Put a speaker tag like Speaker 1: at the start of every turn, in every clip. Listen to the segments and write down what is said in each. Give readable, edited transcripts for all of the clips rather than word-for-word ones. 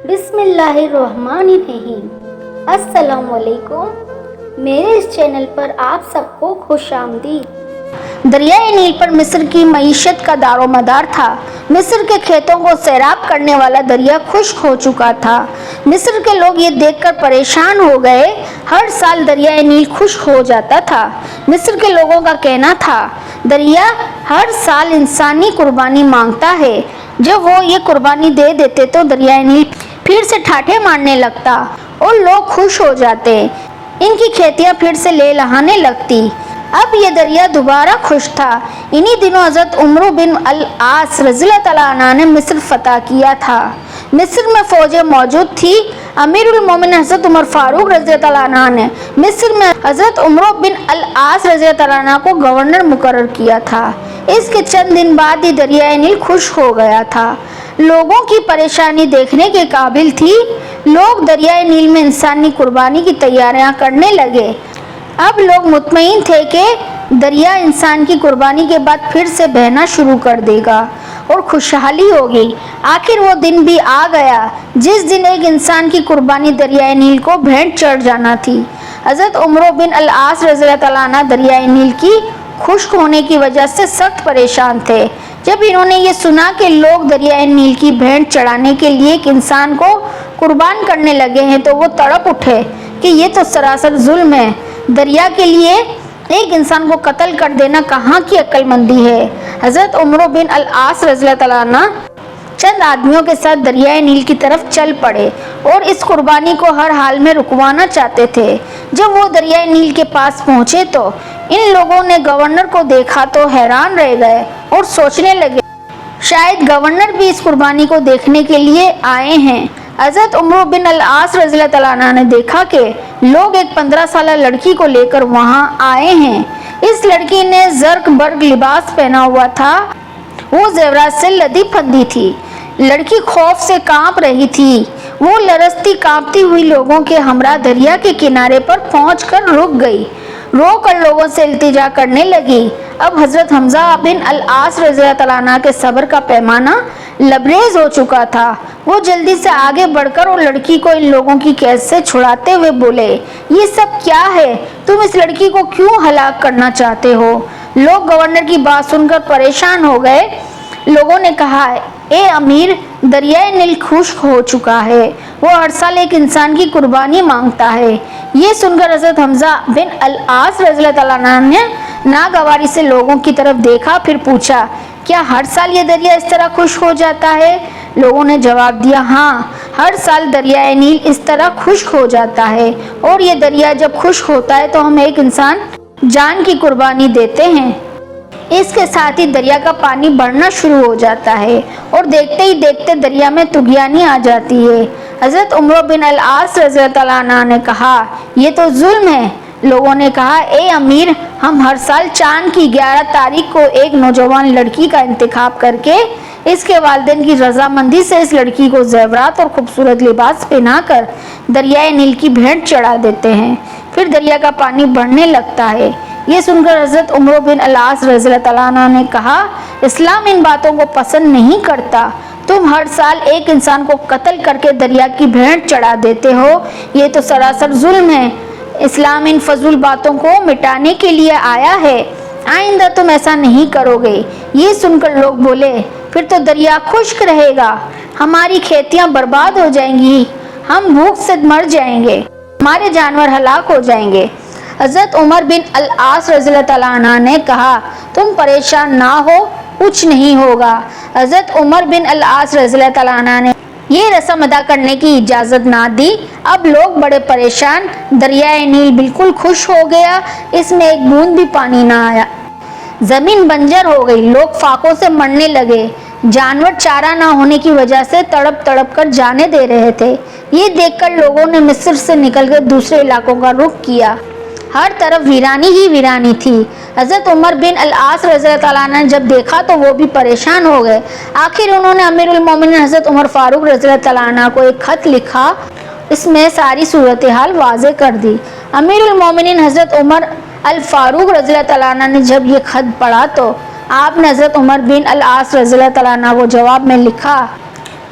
Speaker 1: बिस्मिल्लाहिर्रहमानिर्रहीम। अस्सलामुअलैकुम। मेरे इस चैनल पर आप सबको खुशामदीद। दरियाए नील पर मिस्र की मईशत का दारोमदार था। मिस्र के खेतों को सैराब करने वाला दरिया खुश्क हो चुका था। मिस्र के लोग ये देखकर परेशान हो गए। हर साल दरियाए नील खुश्क हो जाता था। मिस्र के लोगों का कहना था, दरिया हर साल इंसानी कुर्बानी मांगता है। जब वो ये कुर्बानी दे देते तो दरियाए नील फिर से ठाठे मारने लगता और लोग खुश हो जाते। इनकी खेतियां फिर से लहलहाने लगती। अब ये दरिया दोबारा खुश था। इन्हीं दिनों हज़रत उमर बिन अल आस रज़ियल्लाहु तआला अन्हु ने मिस्र फतह किया था। मिस्र में फौजें मौजूद थी। अमीरुल मोमिनीन हज़रत उमर फारूक रज़ियल्लाहु तआला अन्हु ने मिस्र में हज़रत उमर बिन अल आस रज़ियल्लाहु तआला अन्हु को गवर्नर मुकर्रर किया था। इसके चंद दिन बाद ही दरियाए नील खुश हो गया था। लोगों की परेशानी देखने के काबिल थी। लोग दरियाए नील में इंसानी कुर्बानी की तैयारियां करने लगे। अब लोग मुतमईन थे कि दरिया इंसान की कुर्बानी के बाद फिर से बहना शुरू कर देगा और खुशहाली होगी। आखिर वो दिन भी आ गया जिस दिन एक इंसान की कुर्बानी दरियाए नील को भेंट चढ़ जाना थी। हज़रत उमर बिन अल आस रज़ियल्लाहु तआला अन्हु दरियाए नील की खुश्क होने की वजह से सख्त परेशान थे। जब इन्होंने ये सुना कि लोग दरियाए नील की भेंट चढ़ाने के लिए एक इंसान को कुर्बान करने लगे हैं तो वो तड़प उठे कि ये तो सरासर जुल्म है। दरिया के लिए एक इंसान को कत्ल कर देना कहाँ की अक्लमंदी है। हज़रत उमर बिन अल आस रज़ियल्लाहु तआला अन्हु चंद आदमियों के साथ दरियाए नील की तरफ चल पड़े और इस कुर्बानी को हर हाल में रुकवाना चाहते थे। जब वो दरियाए नील के पास पहुंचे तो इन लोगों ने गवर्नर को देखा तो हैरान रह गए और सोचने लगे, शायद गवर्नर भी इस कुर्बानी को देखने के लिए आए हैं। हज़रत उमर बिन अल आस रज़ियल्लाहु तआला अन्हु ने देखा कि लोग एक 15 साल लड़की को लेकर वहां आए हैं। इस लड़की ने जर्क बर्ग लिबास पहना हुआ था। वो जेवरात से लदी फंदी थी। लड़की खौफ से कांप रही थी। वो लरजती कांपती हुई लोगों के हमरा दरिया के किनारे पर पहुंचकर रुक गई। रोकर लोगों से इल्तिजा करने लगी। अब हज़रत हमजा बिन अल आस रज़ियल्लाहु तआला अन्हु के सब्र का पैमाना लबरेज हो चुका था। वो जल्दी से आगे बढ़कर और लड़की को इन लोगों की कैद से छुड़ाते हुए बोले, ये सब क्या है? तुम इस लड़की को क्यों हलाक करना चाहते हो? लोग गवर्नर की बात सुनकर परेशान हो गए। लोगों ने कहा, ए अमीर, दरियाए नील खुश्क हो चुका है। वो हर साल एक इंसान की कुर्बानी मांगता है। ये सुनकर हज़रत हमजा बिन अल आस रज़ियल्लाहु तआला अन्हु ने नागवारी से लोगों की तरफ देखा, फिर पूछा, क्या हर साल ये दरिया इस तरह खुश्क हो जाता है? लोगों ने जवाब दिया, हाँ, हर साल दरियाए नील इस तरह खुश्क हो जाता है। और ये दरिया जब खुश्क होता है तो हम एक इंसान जान की कुर्बानी देते हैं। इसके साथ ही दरिया का पानी बढ़ना शुरू हो जाता है और देखते ही देखते दरिया में तुगयानी आ जाती है। हज़रत उमर बिन अल आस रज़ियल्लाहु तआला अन्हु ने कहा, ये तो जुल्म है। लोगों ने कहा, ए अमीर, हम हर साल चांद की 11 तारीख को एक नौजवान लड़की का इंतखाब करके इसके वालिदैन की रजामंदी से इस लड़की को जेवरात और खूबसूरत लिबास पहनाकर दरियाए नील की भेंट चढ़ा देते हैं। फिर दरिया का पानी बढ़ने लगता है। ये सुनकर हज़रत उमर बिन अल आस रज़ियल्लाहु तआला अन्हु ने कहा, इस्लाम इन बातों को पसंद नहीं करता। तुम हर साल एक इंसान को कत्ल करके दरिया की भेंट चढ़ा देते हो। ये तो सरासर जुल्म है। इस्लाम इन फजूल बातों को मिटाने के लिए आया है। आइंदा तुम ऐसा नहीं करोगे। ये सुनकर लोग बोले, फिर तो दरिया खुश्क रहेगा, हमारी खेतियां बर्बाद हो जाएंगी, हम भूख से मर जाएंगे, हमारे जानवर हलाक हो जाएंगे। हज़रत उमर बिन अल आस रज़ियल्लाहु तआला अन्हु ने कहा, तुम परेशान ना हो, कुछ नहीं होगा। हज़रत उमर बिन अल आस रज़ियल्लाहु तआला अन्हु ने ये रस्म अदा करने की इजाज़त ना दी। अब लोग बड़े परेशान। दरियाए नील बिल्कुल खुश हो गया। इसमें एक बूंद भी पानी ना आया। ज़मीन बंजर हो गई। लोग फाकों से मरने लगे। जानवर चारा ना होने की वजह से तड़प तड़प कर जाने दे रहे थे। ये देखकर लोगों ने मिस्र से निकलकर दूसरे इलाकों का रुख किया। हर तरफ वीरानी ही वीरानी थी। हज़रत उमर बिन अल आस रज़ियल्लाहु तआला अन्हु ने जब देखा तो वो भी परेशान हो गए। आखिर उन्होंने अमीरुल मोमिनीन हज़रत उमर फारूक रज़ियल्लाहु तआला अन्हु को एक खत लिखा। इसमें सारी सूरत हाल वाज़े कर दी। अमीरुल मोमिनीन हज़रत उमर अल फारूक रज़ियल्लाहु तआला अन्हु ने जब ये खत पढ़ा तो आपने हज़रत उमर बिन अल आस रज़ियल्लाहु तआला अन्हु को जवाब में लिखा,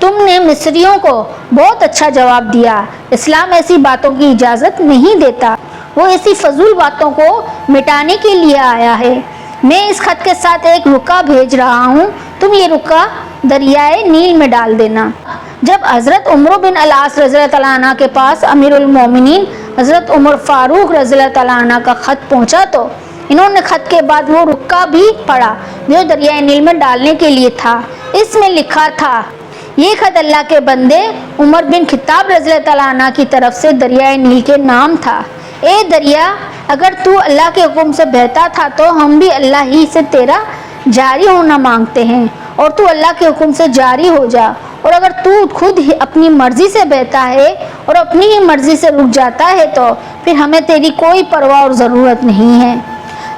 Speaker 1: تم نے مصریوں کو بہت اچھا جواب دیا۔ اسلام ایسی باتوں کی اجازت نہیں دیتا، وہ ایسی فضول باتوں کو مٹانے کے لیے آیا ہے۔ میں اس خط کے ساتھ ایک رکا بھیج رہا ہوں، تم یہ رکا دریائے نیل میں ڈال دینا۔ جب حضرت عمر بن العاص رضی اللہ تعالیٰ عنہ کے پاس امیر المومنین حضرت عمر فاروق رضی اللہ تعالیٰ عنہ کا خط پہنچا تو انہوں نے خط کے بعد وہ رکا بھی پڑھا جو دریائے نیل میں ڈالنے کے لیے تھا۔ اس میں لکھا تھا، یہ خط اللہ کے بندے عمر بن خطاب رضی اللہ تعالیٰ عنہ کی طرف سے دریائے نیل کے نام تھا۔ اے دریا، اگر تو اللہ کے حکم سے بہتا تھا تو ہم بھی اللہ ہی سے تیرا جاری ہونا مانگتے ہیں، اور تو اللہ کے حکم سے جاری ہو جا، اور اگر تو خود ہی اپنی مرضی سے بہتا ہے اور اپنی ہی مرضی سے رک جاتا ہے تو پھر ہمیں تیری کوئی پرواہ اور ضرورت نہیں ہے۔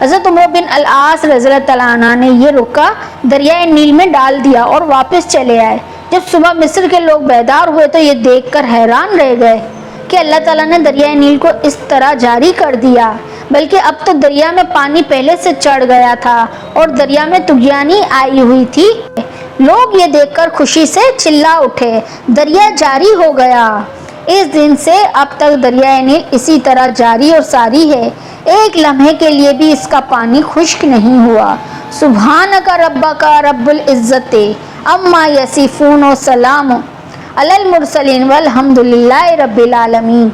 Speaker 1: حضرت عمر بن العاص رضی اللہ تعالیٰ عنہ نے یہ رکا دریائے نیل میں ڈال دیا اور واپس چلے آئے۔ جب صبح مصر کے لوگ بیدار ہوئے تو یہ دیکھ کر حیران رہ گئے کہ اللہ تعالیٰ نے دریائے نیل کو اس طرح جاری کر دیا، بلکہ اب تو دریا میں پانی پہلے سے چڑھ گیا تھا اور دریا میں طغیانی آئی ہوئی تھی۔ لوگ یہ دیکھ کر خوشی سے چلا اٹھے، دریا جاری ہو گیا۔ اس دن سے اب تک دریائے نیل اسی طرح جاری اور ساری ہے، ایک لمحے کے لیے بھی اس کا پانی خشک نہیں ہوا۔ سبحانک ربک رب العزت عما یصفون و سلام علی المرسلین والحمد للہ رب العالمین۔